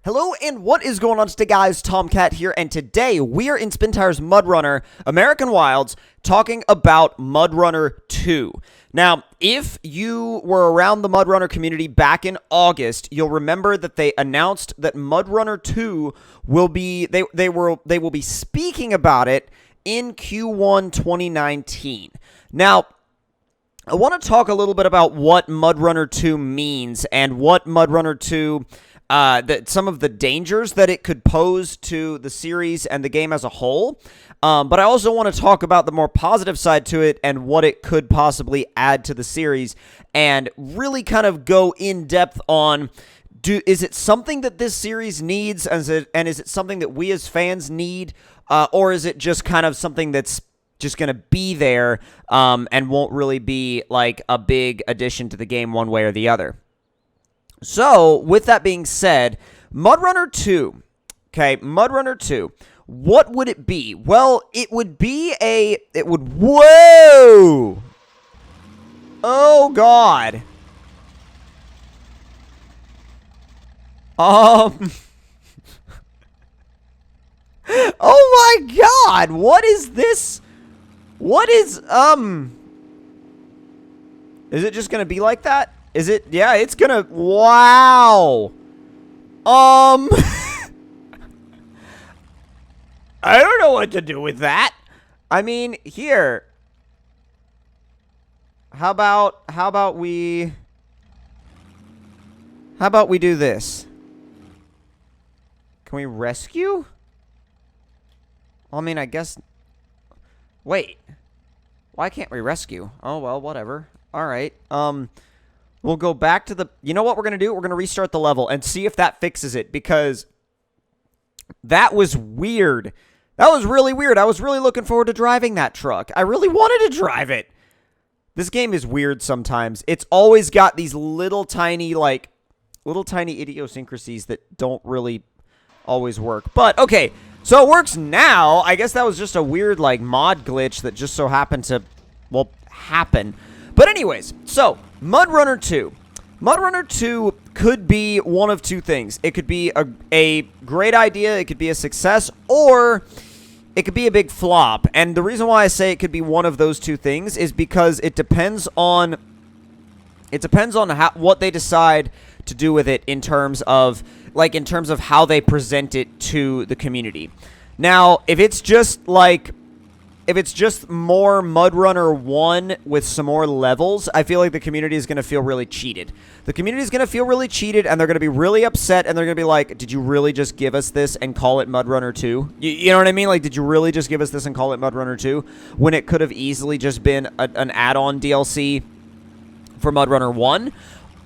Hello and what is going on today, guys? Tomcat here, and today we are in SpinTires MudRunner American Wilds talking about MudRunner 2. Now, if you were around the MudRunner community back in August, you'll remember that they announced that MudRunner 2 will be they will be speaking about it in Q1 2019. Now, I want to talk a little bit about what MudRunner 2 means and what MudRunner 2 some of the dangers that it could pose to the series and the game as a whole. But I also want to talk about the more positive side to it and what it could possibly add to the series and really kind of go in depth on, is it something that this series needs, and is it something that we as fans need, or is it just kind of something that's just going to be there and won't really be like a big addition to the game one way or the other. So, with that being said, MudRunner 2, okay, MudRunner 2, what would it be? Well, it would be whoa! Oh, God. Oh my God, what is this? What is it just gonna be like that? Is it? Yeah, it's gonna... Wow! I don't know what to do with that. I mean, here. How about we do this? Can we rescue? I mean, I guess... Wait. Why can't we rescue? Oh, well, whatever. Alright. We'll go back to the... You know what we're going to do? We're going to restart the level and see if that fixes it, because that was weird. That was really weird. I was really looking forward to driving that truck. I really wanted to drive it. This game is weird sometimes. It's always got these little tiny idiosyncrasies that don't really always work. But, okay, so it works now. I guess that was just a weird, like, mod glitch that just so happened to, well, happen. But anyways, so... MudRunner 2. MudRunner 2 could be one of two things. It could be a great idea, it could be a success, or it could be a big flop. And the reason why I say it could be one of those two things is because it depends on what they decide to do with it in terms of how they present it to the community. Now, if it's just more MudRunner 1 with some more levels, I feel like the community is going to feel really cheated. The community is going to feel really cheated, and they're going to be really upset, and they're going to be like, did you really just give us this and call it MudRunner 2? You know what I mean? Like, did you really just give us this and call it MudRunner 2? When it could have easily just been an add-on DLC for MudRunner 1?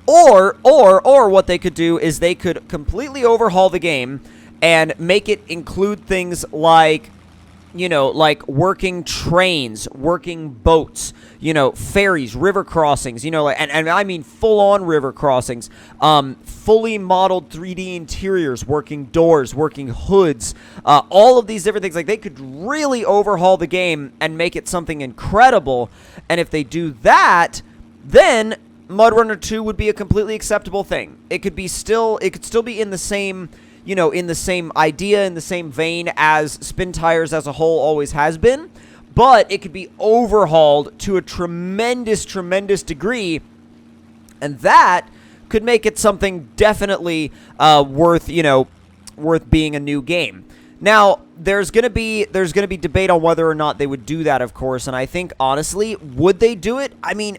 Or what they could do is they could completely overhaul the game and make it include things like... You know, like working trains, working boats, you know, ferries, river crossings, you know, like, and I mean full-on river crossings, fully modeled 3D interiors, working doors, working hoods, all of these different things. Like, they could really overhaul the game and make it something incredible, and if they do that, then MudRunner 2 would be a completely acceptable thing. It could still be in the same... You know, in the same idea, in the same vein as SpinTires as a whole always has been, but it could be overhauled to a tremendous, tremendous degree, and that could make it something definitely worth being a new game. Now, there's gonna be debate on whether or not they would do that, of course, and I think honestly, would they do it? I mean,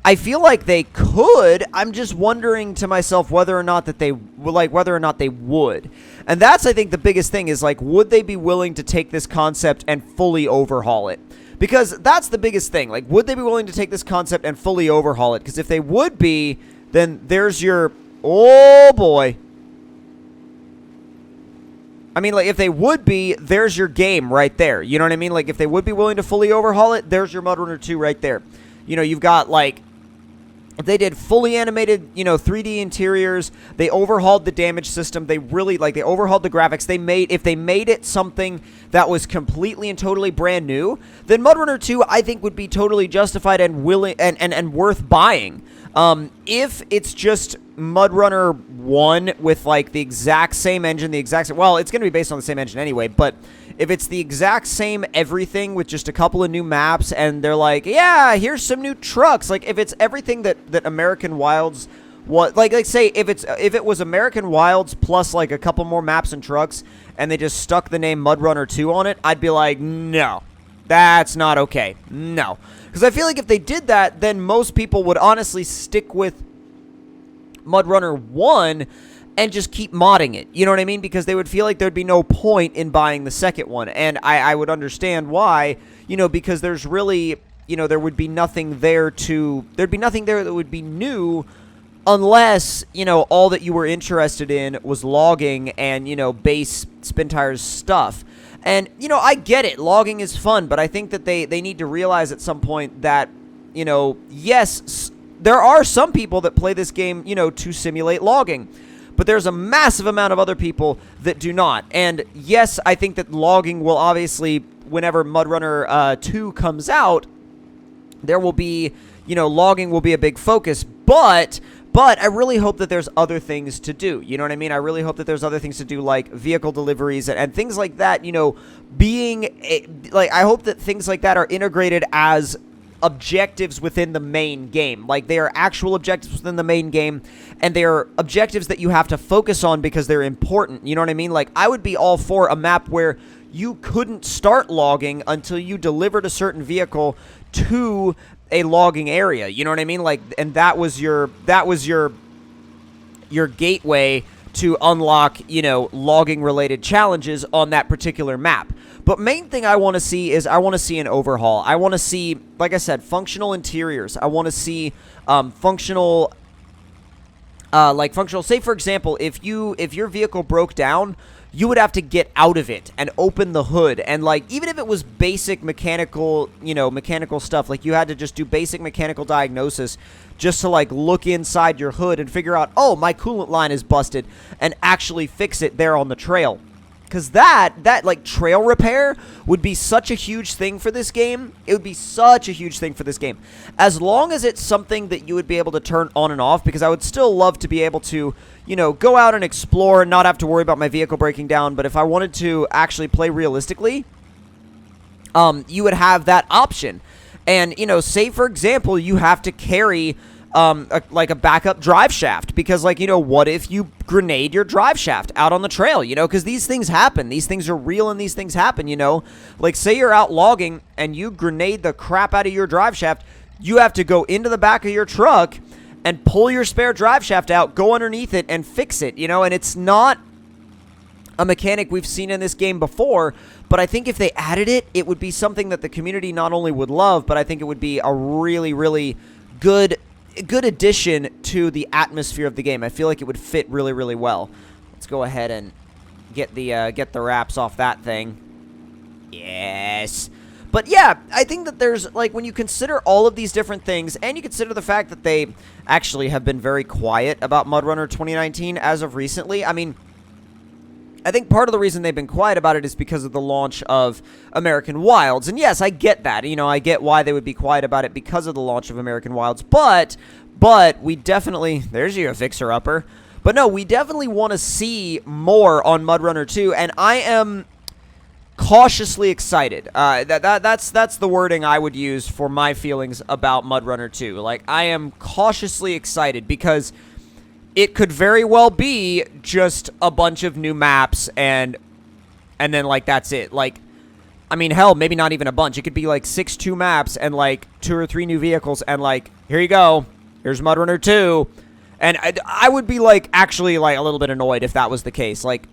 I feel like they could. I'm just wondering to myself whether or not they would. And that's, I think, the biggest thing is, like, would they be willing to take this concept and fully overhaul it? Because that's the biggest thing. Like, would they be willing to take this concept and fully overhaul it? Because if they would be, then there's your... Oh, boy. I mean, like, if they would be, there's your game right there. You know what I mean? Like, if they would be willing to fully overhaul it, there's your MudRunner 2 right there. You know, you've got, like... If they did fully animated, you know, 3D interiors, they overhauled the damage system, they overhauled the graphics, if they made it something that was completely and totally brand new, then MudRunner 2, I think, would be totally justified and willing and worth buying. If it's just MudRunner 1 with, like, the exact same engine, well, it's going to be based on the same engine anyway, but if it's the exact same everything with just a couple of new maps, and they're like, yeah, here's some new trucks, like, if it's everything that American Wilds was, like say, if it was American Wilds plus, like, a couple more maps and trucks, and they just stuck the name MudRunner 2 on it, I'd be like, no, that's not okay, no. Because I feel like if they did that, then most people would honestly stick with MudRunner 1 and just keep modding it. You know what I mean? Because they would feel like there'd be no point in buying the second one. And I would understand why, you know, because there's really, you know, there would be nothing there there'd be nothing there that would be new unless, you know, all that you were interested in was logging and, you know, base SpinTires stuff. And, you know, I get it. Logging is fun, but I think that they need to realize at some point that, you know, yes, there are some people that play this game, you know, to simulate logging. But there's a massive amount of other people that do not. And, yes, I think that logging will obviously, whenever MudRunner 2 comes out, there will be, you know, logging will be a big focus. But I really hope that there's other things to do. You know what I mean? I really hope that there's other things to do, like vehicle deliveries and things like that, you know, I hope that things like that are integrated as objectives within the main game. Like, they are actual objectives within the main game, and they are objectives that you have to focus on because they're important. You know what I mean? Like, I would be all for a map where you couldn't start logging until you delivered a certain vehicle to a logging area, you know what I mean? Like, and that was your gateway to unlock, you know, logging related challenges on that particular map. But main thing I want to see is I want to see an overhaul. I want to see, like I said, functional interiors. I want to see functional, say for example, if your vehicle broke down, you would have to get out of it and open the hood. And, like, even if it was basic mechanical, you know, mechanical stuff, like, you had to just do basic mechanical diagnosis just to, like, look inside your hood and figure out, oh, my coolant line is busted, and actually fix it there on the trail. Because that, like, trail repair would be such a huge thing for this game. It would be such a huge thing for this game. As long as it's something that you would be able to turn on and off, because I would still love to be able to, you know, go out and explore and not have to worry about my vehicle breaking down. But if I wanted to actually play realistically, you would have that option. And, you know, say, for example, you have to carry like a backup drive shaft, because, like, you know, what if you grenade your drive shaft out on the trail, you know, because these things happen, these things are real, and these things happen, you know, like, say you're out logging and you grenade the crap out of your drive shaft, you have to go into the back of your truck and pull your spare drive shaft out, go underneath it, and fix it, you know, and it's not a mechanic we've seen in this game before, but I think if they added it, it would be something that the community not only would love, but I think it would be a really, really good addition to the atmosphere of the game. I feel like it would fit really, really well. Let's go ahead and get the wraps off that thing. Yes. But yeah, I think that there's, like, when you consider all of these different things, and you consider the fact that they actually have been very quiet about MudRunner 2019 as of recently, I mean, I think part of the reason they've been quiet about it is because of the launch of American Wilds. And yes, I get that. You know, I get why they would be quiet about it because of the launch of American Wilds. But we definitely... There's you, a fixer-upper. But no, we definitely want to see more on MudRunner 2. And I am cautiously excited. That's the wording I would use for my feelings about MudRunner 2. Like, I am cautiously excited because it could very well be just a bunch of new maps and then, like, that's it. Like, I mean, hell, maybe not even a bunch. It could be, like, 6 2 maps and, like, 2 or 3 new vehicles and, like, here you go. Here's MudRunner 2. And I would be, like, actually, like, a little bit annoyed if that was the case. Like,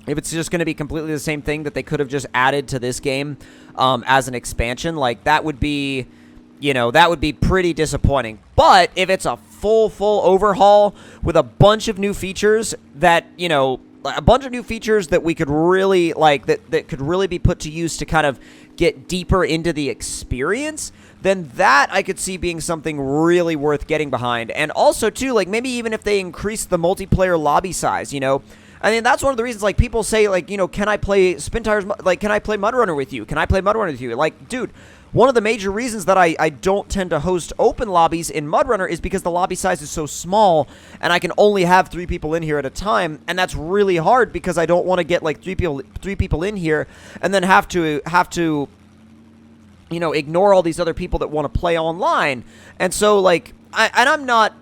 if it's just going to be completely the same thing that they could have just added to this game as an expansion, like, that would be, you know, that would be pretty disappointing. But if it's a full overhaul with a bunch of new features that, you know, a bunch of new features that we could really, like, that could really be put to use to kind of get deeper into the experience, then that I could see being something really worth getting behind. And also, too, like, maybe even if they increase the multiplayer lobby size, you know, I mean, that's one of the reasons, like, people say, like, you know, can I play SpinTires, like, can I play MudRunner with you? Can I play MudRunner with you? Like, dude, one of the major reasons that I don't tend to host open lobbies in MudRunner is because the lobby size is so small, and I can only have 3 people in here at a time, and that's really hard because I don't want to get like 3 people in here and then have to you know, ignore all these other people that want to play online. And so like I'm not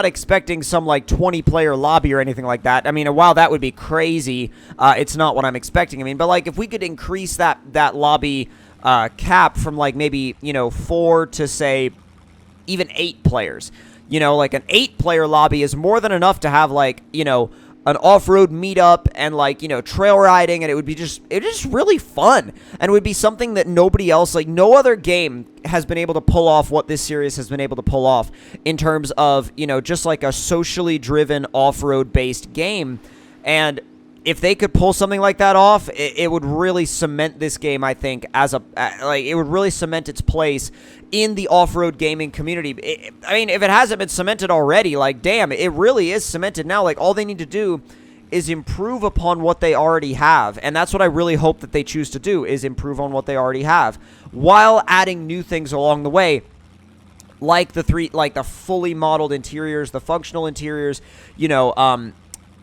expecting some like 20-player lobby or anything like that. I mean, while that would be crazy, it's not what I'm expecting. I mean, but like if we could increase that lobby cap from like maybe, you know, 4 to say even 8 players. You know, like an 8-player lobby is more than enough to have like, you know, an off-road meetup and like, you know, trail riding, and it would just really fun, and it would be something that nobody else, like no other game has been able to pull off what this series has been able to pull off in terms of, you know, just like a socially driven off-road based game. And if they could pull something like that off, it would really cement this game, I think, as a like it would really cement its place in the off-road gaming community. I mean, if it hasn't been cemented already, like damn, it really is cemented now. Like all they need to do is improve upon what they already have, and that's what I really hope that they choose to do, is improve on what they already have while adding new things along the way. Like the fully modeled interiors, the functional interiors, you know,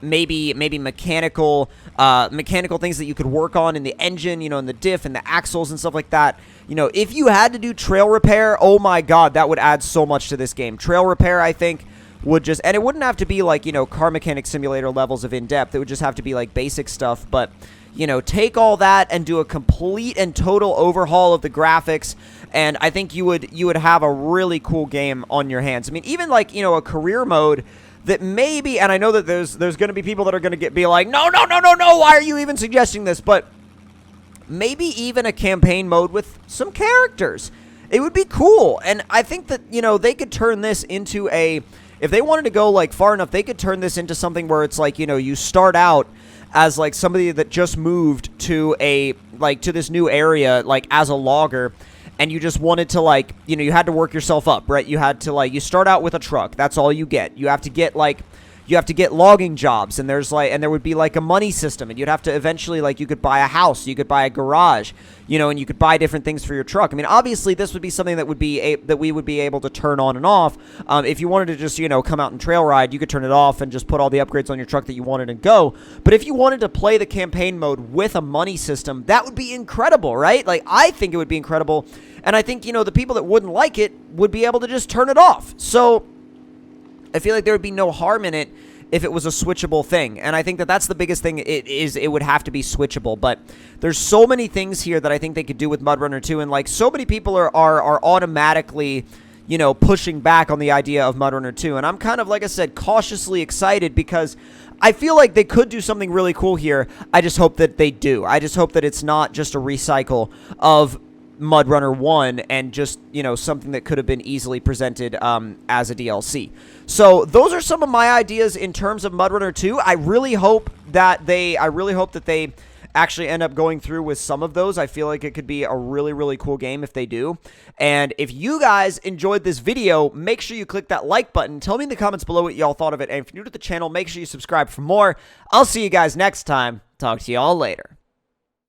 maybe mechanical things that you could work on in the engine, you know, in the diff and the axles and stuff like that. You know, if you had to do trail repair, oh my god, that would add so much to this game. Trail repair, I think, would just, and it wouldn't have to be like, you know, car mechanic simulator levels of in-depth. It would just have to be like basic stuff. But, you know, take all that and do a complete and total overhaul of the graphics, and I think you would have a really cool game on your hands. I mean, even like, you know, a career mode that maybe, and I know that there's going to be people that are going to be like, no, why are you even suggesting this? But maybe even a campaign mode with some characters. It would be cool. And I think that, you know, they could turn this into if they wanted to go like far enough, they could turn this into something where it's like, you know, you start out as like somebody that just moved to to this new area, like as a logger, and you just wanted to, like, you know, you had to work yourself up, right? You had to, like, you start out with a truck. That's all you get. You have to get, like, you have to get logging jobs, and there's, like, and there would be, like, a money system, and you'd have to eventually, like, you could buy a house, you could buy a garage, you know, and you could buy different things for your truck. I mean, obviously, this would be something that would be, that we would be able to turn on and off. If you wanted to just, you know, come out and trail ride, you could turn it off and just put all the upgrades on your truck that you wanted and go. But if you wanted to play the campaign mode with a money system, that would be incredible, right? Like, I think it would be incredible. And I think, you know, the people that wouldn't like it would be able to just turn it off. So I feel like there would be no harm in it if it was a switchable thing. And I think that that's the biggest thing. It would have to be switchable. But there's so many things here that I think they could do with MudRunner 2. And, like, so many people are automatically, you know, pushing back on the idea of MudRunner 2. And I'm kind of, like I said, cautiously excited because I feel like they could do something really cool here. I just hope that they do. I just hope that it's not just a recycle of MudRunner 1 and just, you know, something that could have been easily presented as a DLC. So those are some of my ideas in terms of MudRunner 2. I really hope that they actually end up going through with some of those. I feel like it could be a really, really cool game if they do. And if you guys enjoyed this video, make sure you click that like button. Tell me in the comments below what y'all thought of it. And if you're new to the channel, make sure you subscribe for more. I'll see you guys next time. Talk to y'all later.